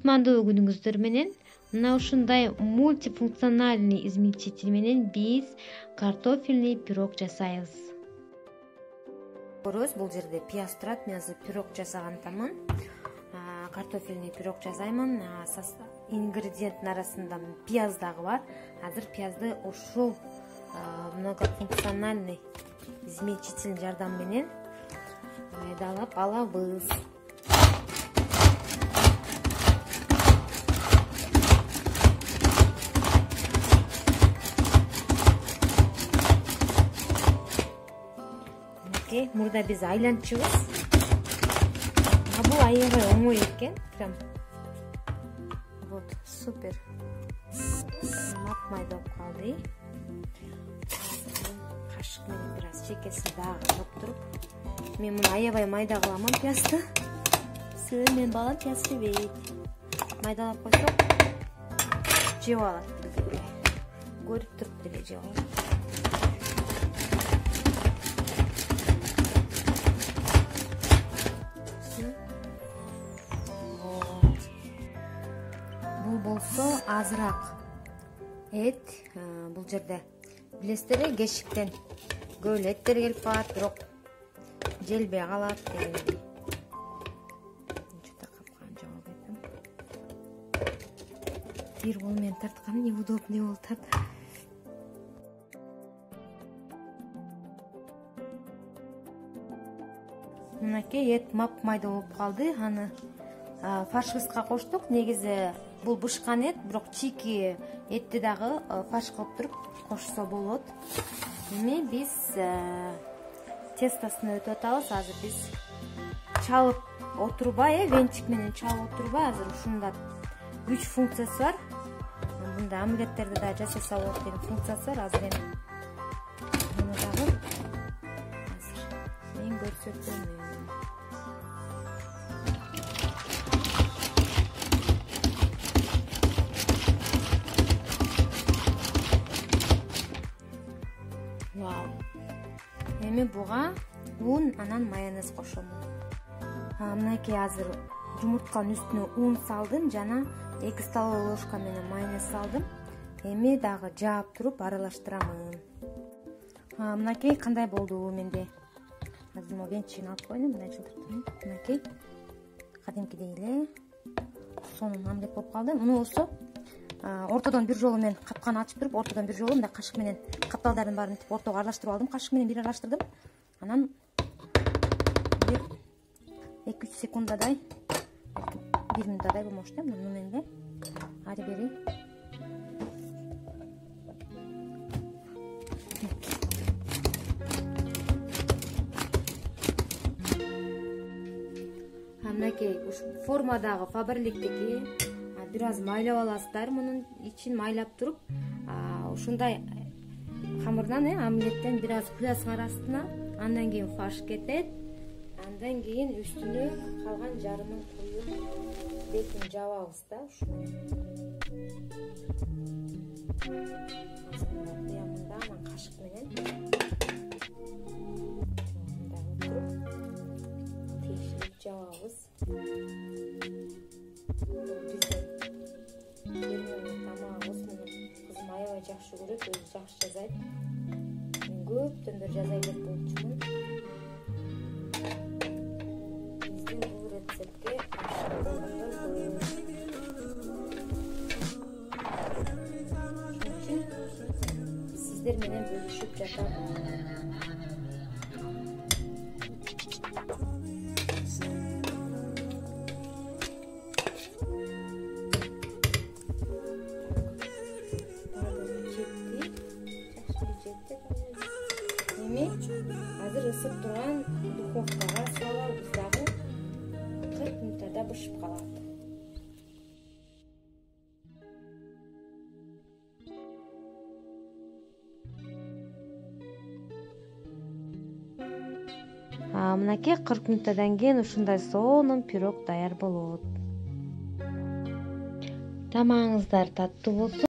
кутмандуу күнүңүздөр менен. Мына ушундай мультифункциональный измельчитель менен биз картофельный пирог жасайбыз. Көрөбүз, бул жерде пияз турат. Мен азыр пирог жасагантамын. Картофельный пирог жасаймын. Ингредиенттин арасында пияз дагы бар. Азыр пиязды ушул многофункциональный измельчитель жардамы менен майдалап алабыз. Мурда биз айланчыбыз. Бул аябай оңой экен. Прям вот супер. Мапмай болуп калды. Кашык менен бир аз чекесин дагы алып туруп, мен муну аябай майда кыламын пиязды. Мен балам пияз жебейт. Майдалап койсок жеп алат. Көрүп туруп деле жеп алат. Бул болсо азыраак эт. Бул жерде билесиздер, кешиктен көп эле эттер келип калат, бирок желбей калат дегендей. Чөтө капкан жок этим. Бир кол менен тарткан неудобный болуп атат. Мынакей эт мап-майда болуп калды. Аны фаршыбызга коштук. Негизи бул бышкан эт, бирок чийки этти дагы фарш кылып туруп кошсо болот. Эми биз тестосуна өтүп атабыз. Азыр биз чалып отурбай, венчик менен чалып отурбай, азыр ушунда 3 функциясы бар. Мында омлеттерди да жасаса болот деген функциясы бар. Азыр эми муну дагы азыр мен көрсөтөм. Эми буга ун, анан майонез кошом. Мынакей азыр жумуртканын үстүнө ун салдым жана 2 столовый ложка менен майонез салдым. Эми дагы жаап туруп аралаштырамын. Мынакей кандай болду менде? Азыр мо венчигин алып коеюн, мындай жылтыртайын. Мынакей кадимкидей эле сонун омлет болуп калды. Муну болсо ортодон бир жолу мен капканы ачып туруп, ортодон бир жолу мындай кашык менен капталдардын баарын тип ортого аралаштырып алдым. Кашык менен бир аралаштырдым. Анан бир 2-3 секундадай, 1 минутадай болмошту. Муну менде ары бери мынакей ушу формадагы Фаберликтеги бир аз майлап аласыздар. Мунун ичин майлап туруп, ушундай хамырдан, омлеттен бир аз куясыңар астына, андан кийин фарш кетет. Андан кийин үстүнө калган жарымын куюп, бетин жабабыз да ушуну. Куямында анан кашык менен тешип жабабыз. Тамагыбыз муну кызым аябай жакшы көрөт, өзү жакшы жасайт. Мен көптөн бери жасай элек болчумун. Биздин бул рецептке сиздер менен бөлүшүп жатам. Азыр ысып турган духовкага салабыз дагы 40 минутада бышып калат. Мынакей 40 минуттадан кийин ушундай сонун пирог даяр болот. Тамагыңыздар таттуу болсун.